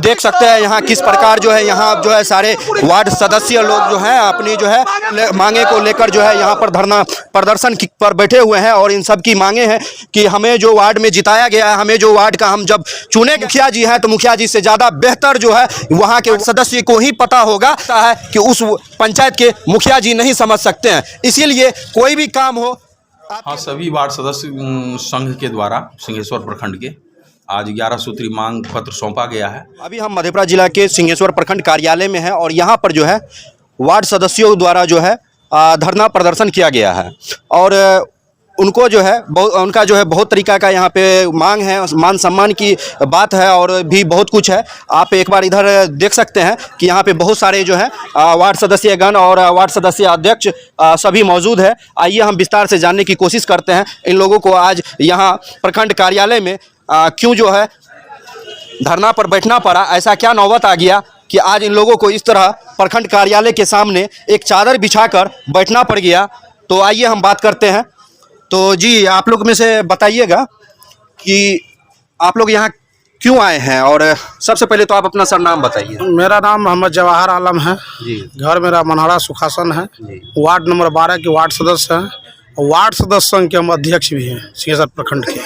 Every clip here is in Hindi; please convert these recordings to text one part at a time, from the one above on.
देख सकते हैं यहाँ किस प्रकार जो है यहाँ जो है सारे वार्ड सदस्य लोग जो हैं अपनी जो है मांगे को लेकर जो है यहाँ पर धरना प्रदर्शन पर बैठे हुए हैं। और इन सब की मांगे हैं कि हमें जो वार्ड में जिताया गया है, हमें जो वार्ड का हम जब चुने मुखिया जी हैं तो मुखिया जी से ज़्यादा बेहतर जो है वहाँ के सदस्य को ही पता होगा है कि उस पंचायत के मुखिया जी नहीं समझ सकते हैं। इसीलिए कोई भी काम हो। हाँ, सभी वार्ड सदस्य संघ के द्वारा सिंहेश्वर प्रखंड के आज 11 सूत्री मांग पत्र सौंपा गया है। अभी हम मधेपुरा जिला के सिंहेश्वर प्रखंड कार्यालय में हैं और यहाँ पर जो है वार्ड सदस्यों द्वारा जो है धरना प्रदर्शन किया गया है। और उनको जो है उनका जो है बहुत तरीका का यहाँ पे मांग है, मान सम्मान की बात है और भी बहुत कुछ है। आप एक बार इधर देख सकते हैं कि यहाँ पे बहुत सारे जो है वार्ड सदस्यगण और वार्ड सदस्य अध्यक्ष सभी मौजूद है। आइए हम विस्तार से जानने की कोशिश करते हैं इन लोगों को आज यहाँ प्रखंड कार्यालय में क्यों जो है धरना पर बैठना पड़ा, ऐसा क्या नौबत आ गया कि आज इन लोगों को इस तरह प्रखंड कार्यालय के सामने एक चादर बिछाकर बैठना पड़ गया। तो आइए हम बात करते हैं। तो जी आप लोग में से बताइएगा कि आप लोग यहाँ क्यों आए हैं और सबसे पहले तो आप अपना सरनाम बताइए। मेरा नाम मोहम्मद जवाहर आलम है जी। घर मेरा मनहरा सुखासन है जी। वार्ड नंबर 12 के वार्ड सदस्य हैं। वार्ड सदस्य संघ के हम अध्यक्ष भी हैं सिंहेश्वर प्रखंड के।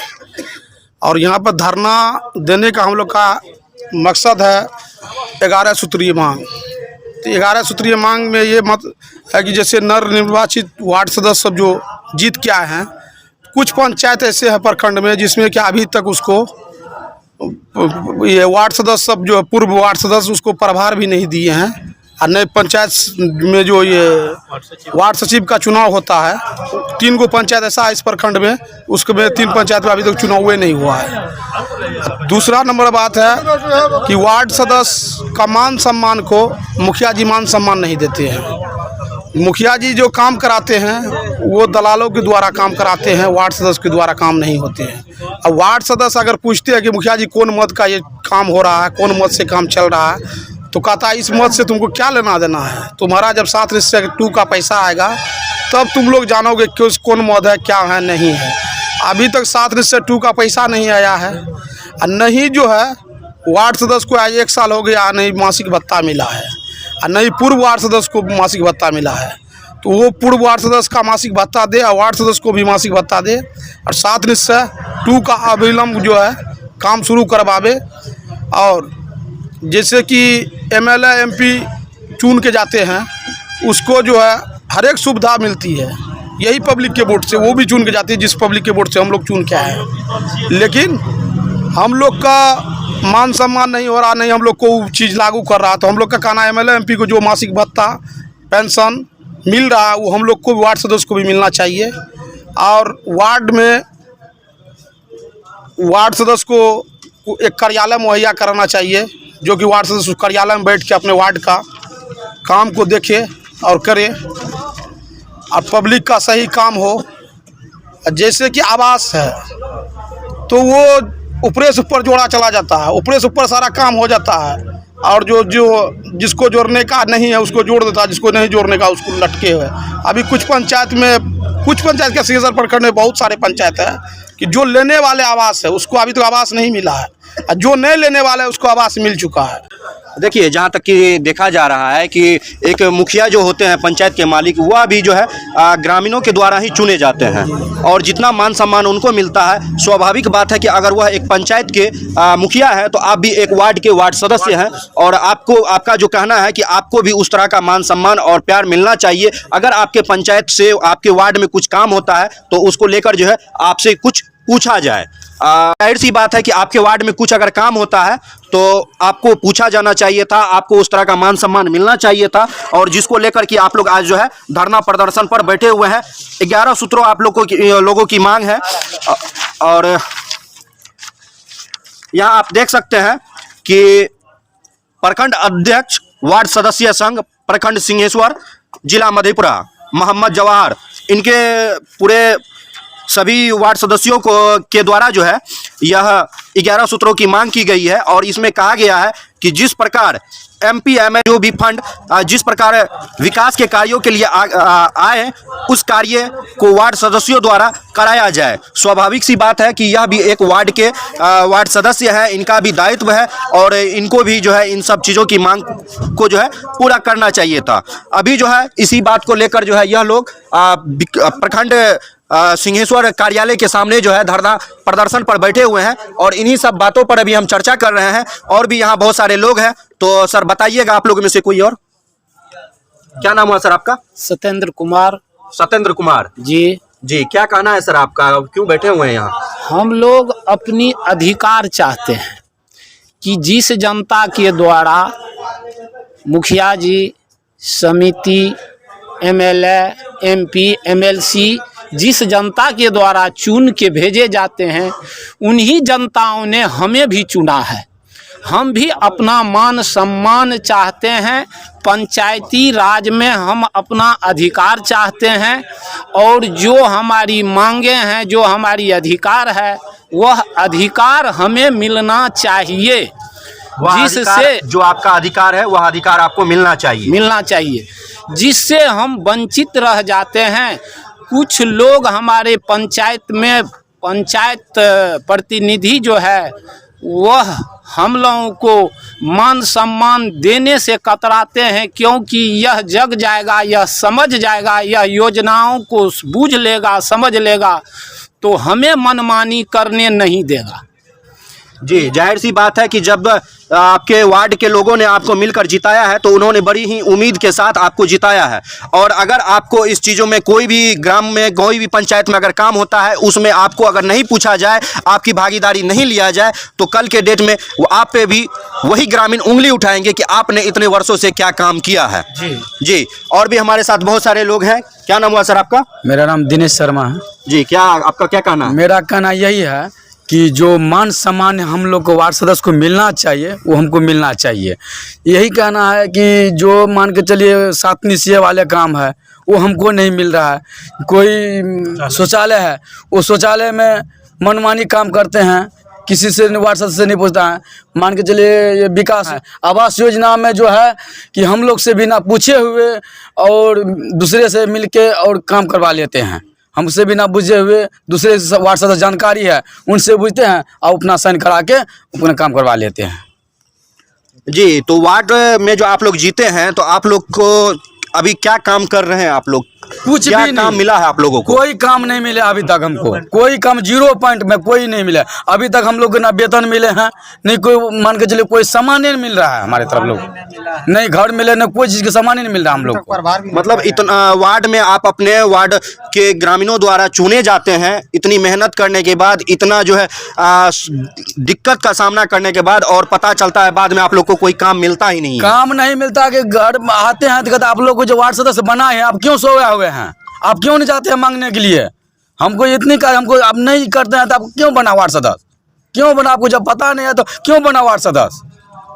और यहाँ पर धरना देने का हम लोग का मकसद है 11 सूत्रीय मांग। तो 11 सूत्रीय मांग में ये मत है कि जैसे नवनिर्वाचित वार्ड सदस्य सब जो जीत के आए हैं, कुछ पंचायत ऐसे हैं प्रखंड में जिसमें कि अभी तक उसको ये वार्ड सदस्य सब जो पूर्व वार्ड सदस्य उसको प्रभार भी नहीं दिए हैं। और नए पंचायत में जो ये वार्ड सचिव का चुनाव होता है, 3 गो पंचायत ऐसा है इस प्रखंड में, उसमें 3 पंचायत में अभी तक चुनाव हुए नहीं हुआ है। दूसरा नंबर बात है कि वार्ड सदस्य का मान सम्मान को मुखिया जी मान सम्मान नहीं देते हैं। मुखिया जी जो काम कराते हैं वो दलालों के द्वारा काम कराते हैं, वार्ड सदस्य के द्वारा काम नहीं होते हैं। अब वार्ड सदस्य अगर पूछते हैं कि मुखिया जी कौन मत का ये काम हो रहा है, कौन मत से काम चल रहा है, तो कहता है इस मत से तुमको क्या लेना देना है, तुम्हारा जब 7/2 का पैसा आएगा तब तुम लोग जानोगे कि कौन मत है, क्या है, नहीं है। अभी तक 7/2 का पैसा नहीं आया है। और नहीं जो है वार्ड सदस्य को आज 1 साल हो गया नहीं मासिक भत्ता मिला है, और नहीं पूर्व वार्ड सदस्य को मासिक भत्ता मिला है। तो वो पूर्व वार्ड सदस्य का मासिक भत्ता दे और वार्ड सदस्य को भी मासिक भत्ता दे, और 7/2 का अविलंब जो है काम शुरू करवावे। और जैसे कि MLA MP चुन के जाते हैं उसको जो है हर एक सुविधा मिलती है, यही पब्लिक के वोट से वो भी चुन के जाती है जिस पब्लिक के वोट से हम लोग चुन के आए हैं। लेकिन हम लोग का मान सम्मान नहीं हो रहा, नहीं हम लोग को चीज़ लागू कर रहा। तो हम लोग का कहना है MLA MP को जो मासिक भत्ता पेंशन मिल रहा है वो हम लोग को वार्ड सदस्य को भी मिलना चाहिए। और वार्ड में वार्ड सदस्य को एक कार्यालय मुहैया कराना चाहिए, जो कि वार्ड सदस्य उस कार्यालय में बैठ के अपने वार्ड का काम को देखे और करे और पब्लिक का सही काम हो। जैसे कि आवास है तो वो ऊपरे से ऊपर जोड़ा चला जाता है, ऊपरे से ऊपर सारा काम हो जाता है। और जो जिसको जोड़ने का नहीं है उसको जोड़ देता है, जिसको नहीं जोड़ने का उसको लटके हुए। अभी कुछ पंचायत के सिंहेश्वर प्रखंड में बहुत सारे पंचायत है कि जो लेने वाले आवास है उसको अभी तक आवास नहीं मिला है, और जो नहीं लेने वाला है उसको आवास मिल चुका है। देखिए जहाँ तक कि देखा जा रहा है कि एक मुखिया जो होते हैं पंचायत के मालिक, वह भी जो है ग्रामीणों के द्वारा ही चुने जाते हैं और जितना मान सम्मान उनको मिलता है, स्वाभाविक बात है कि अगर वह एक पंचायत के मुखिया है तो आप भी एक वार्ड के वार्ड सदस्य हैं और आपका जो कहना है कि आपको भी उस तरह का मान सम्मान और प्यार मिलना चाहिए। अगर आपके पंचायत से आपके वार्ड में कुछ काम होता है तो उसको लेकर जो है आपसे कुछ पूछा जाए। जाहिर सी बात है कि आपके वार्ड में कुछ अगर काम होता है तो आपको पूछा जाना चाहिए था, आपको उस तरह का मान सम्मान मिलना चाहिए था। और जिसको लेकर कि आप लोग आज जो है धरना प्रदर्शन पर बैठे हुए हैं। 11 सूत्रों आप लोगों की मांग है। और यहाँ आप देख सकते हैं कि प्रखंड अध्यक्ष वार्ड सदस्य संघ प्रखंड सिंहेश्वर जिला मधेपुरा मोहम्मद जवाहर, इनके पूरे सभी वार्ड सदस्यों के द्वारा जो है यह 11 सूत्रों की मांग की गई है। और इसमें कहा गया है कि जिस प्रकार MP ML जो भी फंड जिस प्रकार विकास के कार्यों के लिए आए, उस कार्य को वार्ड सदस्यों द्वारा कराया जाए। स्वाभाविक सी बात है कि यह भी एक वार्ड के वार्ड सदस्य है, इनका भी दायित्व है और इनको भी जो है इन सब चीज़ों की मांग को जो है पूरा करना चाहिए था। अभी जो है इसी बात को लेकर जो है यह लोग प्रखंड सिंहेश्वर कार्यालय के सामने जो है धरना प्रदर्शन पर बैठे हुए हैं और इन्हीं सब बातों पर अभी हम चर्चा कर रहे हैं। और भी यहाँ बहुत सारे लोग हैं, तो सर बताइएगा आप लोगों में से कोई और, क्या नाम हुआ सर आपका? सत्येंद्र कुमार। सत्येंद्र कुमार जी जी, क्या कहना है सर आपका, क्यों बैठे हुए हैं यहाँ? हम लोग अपनी अधिकार चाहते हैं कि जिस जनता के द्वारा मुखिया जी, समिति, MLA, MP, MLC जिस जनता के द्वारा चुन के भेजे जाते हैं, उन्हीं जनताओं ने हमें भी चुना है। हम भी अपना मान सम्मान चाहते हैं, पंचायती राज में हम अपना अधिकार चाहते हैं और जो हमारी मांगे हैं, जो हमारी अधिकार है, वह अधिकार हमें मिलना चाहिए। जिससे जो आपका अधिकार है वह अधिकार आपको मिलना चाहिए, जिससे हम वंचित रह जाते हैं। कुछ लोग हमारे पंचायत में पंचायत प्रतिनिधि जो है वह हम लोगों को मान सम्मान देने से कतराते हैं, क्योंकि यह जग जाएगा, यह समझ जाएगा, यह योजनाओं को बूझ लेगा, समझ लेगा, तो हमें मनमानी करने नहीं देगा। जी, जाहिर सी बात है कि जब आपके वार्ड के लोगों ने आपको मिलकर जिताया है तो उन्होंने बड़ी ही उम्मीद के साथ आपको जिताया है। और अगर आपको इस चीज़ों में कोई भी ग्राम में, कोई भी पंचायत में अगर काम होता है, उसमें आपको अगर नहीं पूछा जाए, आपकी भागीदारी नहीं लिया जाए, तो कल के डेट में आप पे भी वही ग्रामीण उंगली उठाएंगे कि आपने इतने वर्षों से क्या काम किया है। जी, और भी हमारे साथ बहुत सारे लोग हैं। क्या नाम हुआ सर आपका? मेरा नाम दिनेश शर्मा है। जी, क्या आपका क्या कहना है? मेरा कहना यही है कि जो मान सम्मान हम लोग को वार्ड सदस्य को मिलना चाहिए वो हमको मिलना चाहिए। यही कहना है कि जो मान के चलिए सातवीं सीए वाले काम है वो हमको नहीं मिल रहा है। कोई शौचालय है, वो शौचालय में मनमानी काम करते हैं, किसी से वार्ड सदस्य से नहीं पूछता है। मान के चलिए ये विकास है, आवास योजना में जो है कि हम लोग से बिना पूछे हुए और दूसरे से मिलके और काम करवा लेते हैं। हमसे बिना बुझे हुए दूसरे वार्ड सदस्य जानकारी है उनसे पूछते हैं और अपना साइन करा के अपना काम करवा लेते हैं। जी, तो वार्ड में जो आप लोग जीते हैं, तो आप लोग को अभी क्या काम कर रहे हैं? आप लोग कुछ क्या भी काम नहीं मिला है आप लोगों को? कोई काम नहीं मिला अभी तक हमको, कोई काम 0 पॉइंट में कोई नहीं मिला अभी तक। हम लोग को ना वेतन मिले हैं, नहीं कोई मान के चलिए कोई सामान नहीं मिल रहा है हमारे तरफ लोग, नहीं घर मिले, ना कोई चीज़ का सामान नहीं मिल रहा हम लोग को। मतलब इतना वार्ड में आप अपने वार्ड के ग्रामीणों द्वारा चुने जाते हैं, इतनी मेहनत करने के बाद, इतना जो है दिक्कत का सामना करने के बाद, और पता चलता है बाद में आप लोग को कोई काम मिलता ही नहीं है। काम नहीं मिलता कि घर आते हैं तो कहते आप लोग को जो वार्ड सदस्य बना है आप क्यों सोए हुए हैं, आप क्यों नहीं जाते हैं मांगने के लिए? हमको इतनी का हमको आप नहीं करते हैं तो आप क्यों बना वार्ड सदस्य? क्यों बना? आपको जब पता नहीं है तो क्यों बना वार्ड सदस्य?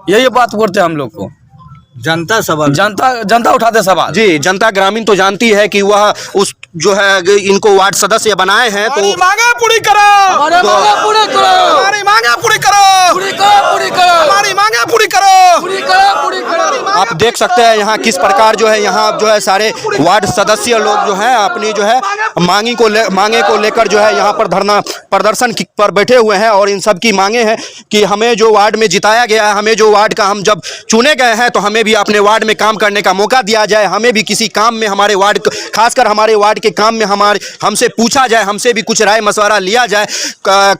यही बात करते हैं हम लोग को। जनता सवाल, जनता उठाते सवाल। जी, जनता ग्रामीण तो जानती है कि वह उस जो है इनको वार्ड सदस्य बनाए हैं, तो मांगे पूरी करो, हमारे मांगे पूरी करो, हमारी मांगे पूरी करो, पूरी करो, पूरी करो, हमारी मांगे पूरी करो, पूरी करो, पूरी करो। आप देख सकते हैं यहाँ किस प्रकार जो है यहाँ जो है सारे वार्ड सदस्य लोग जो हैं अपनी जो है मांगे को लेकर जो है यहाँ पर धरना प्रदर्शन पर बैठे हुए हैं। और इन सब की मांगे हैं कि हमें जो वार्ड में जिताया गया है, हमें जो वार्ड का हम जब चुने गए हैं, तो हमें भी अपने वार्ड में काम करने का मौका दिया जाए, हमें भी किसी काम में हमारे वार्ड, खासकर हमारे वार्ड के काम में हमसे पूछा जाए, हमसे भी कुछ राय मशवरा लिया जाए।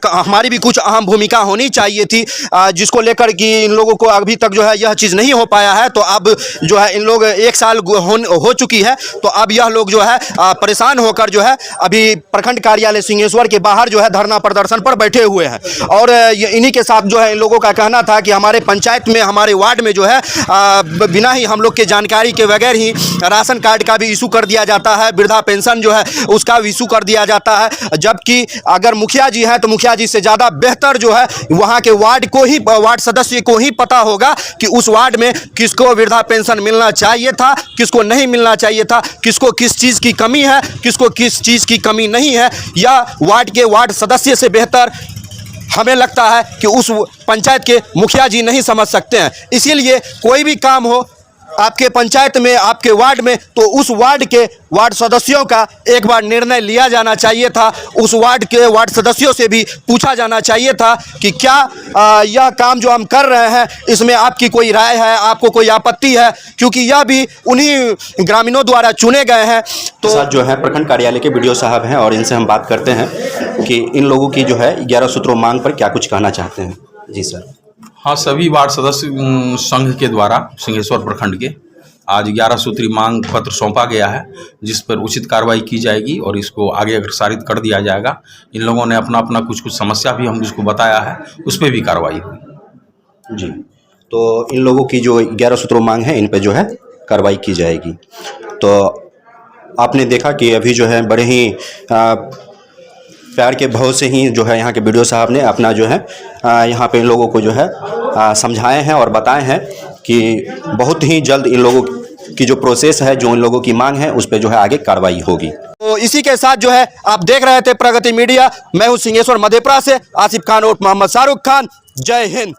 हमारी भी कुछ अहम भूमिका होनी चाहिए थी, जिसको लेकर कि इन लोगों को अभी तक जो है यह चीज़ नहीं हो पाया है। तो अब जो है इन लोग 1 साल हो चुकी है, तो अब यह लोग जो है परेशान होकर जो है अभी प्रखंड कार्यालय सिंहेश्वर के बाहर जो है धरना प्रदर्शन पर बैठे हुए हैं। और इन्हीं के साथ जो है इन लोगों का कहना था कि हमारे पंचायत में, हमारे वार्ड में जो है बिना ही हम लोग के जानकारी के बगैर ही राशन कार्ड का भी इशू कर दिया जाता है, वृद्धा पेंशन जो है उसका भी इशू कर दिया जाता है। जबकि अगर मुखिया जी हैं तो मुखिया जी से ज़्यादा बेहतर जो है वहाँ के वार्ड सदस्य को ही पता होगा कि उस वार्ड में किसको वृद्धा पेंशन मिलना चाहिए था, किसको नहीं मिलना चाहिए था, किसको किस चीज़ की कमी है, किसको किस चीज़ की कमी नहीं है। या वार्ड के वार्ड सदस्य से बेहतर हमें लगता है कि उस पंचायत के मुखिया जी नहीं समझ सकते हैं। इसीलिए कोई भी काम हो आपके पंचायत में, आपके वार्ड में, तो उस वार्ड के वार्ड सदस्यों का एक बार निर्णय लिया जाना चाहिए था। उस वार्ड के वार्ड सदस्यों से भी पूछा जाना चाहिए था कि क्या यह काम जो हम कर रहे हैं इसमें आपकी कोई राय है, आपको कोई आपत्ति है, क्योंकि यह भी उन्हीं ग्रामीणों द्वारा चुने गए हैं। तो साथ जो है प्रखंड कार्यालय के बीडीओ साहब हैं और इनसे हम बात करते हैं कि इन लोगों की जो है 11 सूत्रों मांग पर क्या कुछ कहना चाहते हैं। जी सर। हाँ, सभी वार्ड सदस्य संघ के द्वारा सिंहेश्वर प्रखंड के आज 11 सूत्री मांग पत्र सौंपा गया है, जिस पर उचित कार्रवाई की जाएगी और इसको आगे अग्रसारित कर दिया जाएगा। इन लोगों ने अपना अपना कुछ समस्या भी हम उसको बताया है, उस पर भी कार्रवाई हुई। जी, तो इन लोगों की जो 11 सूत्रों मांग है इन पे जो है कार्रवाई की जाएगी। तो आपने देखा कि अभी जो है बड़े ही प्यार के भाव से ही जो है यहाँ के बीडीओ साहब ने अपना जो है यहाँ पे इन लोगों को जो है समझाए हैं और बताए हैं कि बहुत ही जल्द इन लोगों की जो प्रोसेस है, जो इन लोगों की मांग है, उस पे जो है आगे कार्रवाई होगी। तो इसी के साथ जो है आप देख रहे थे प्रगति मीडिया। मैं हूँ सिंहेश्वर मधेपुरा से आसिफ खान और मोहम्मद शाहरुख खान। जय हिंद।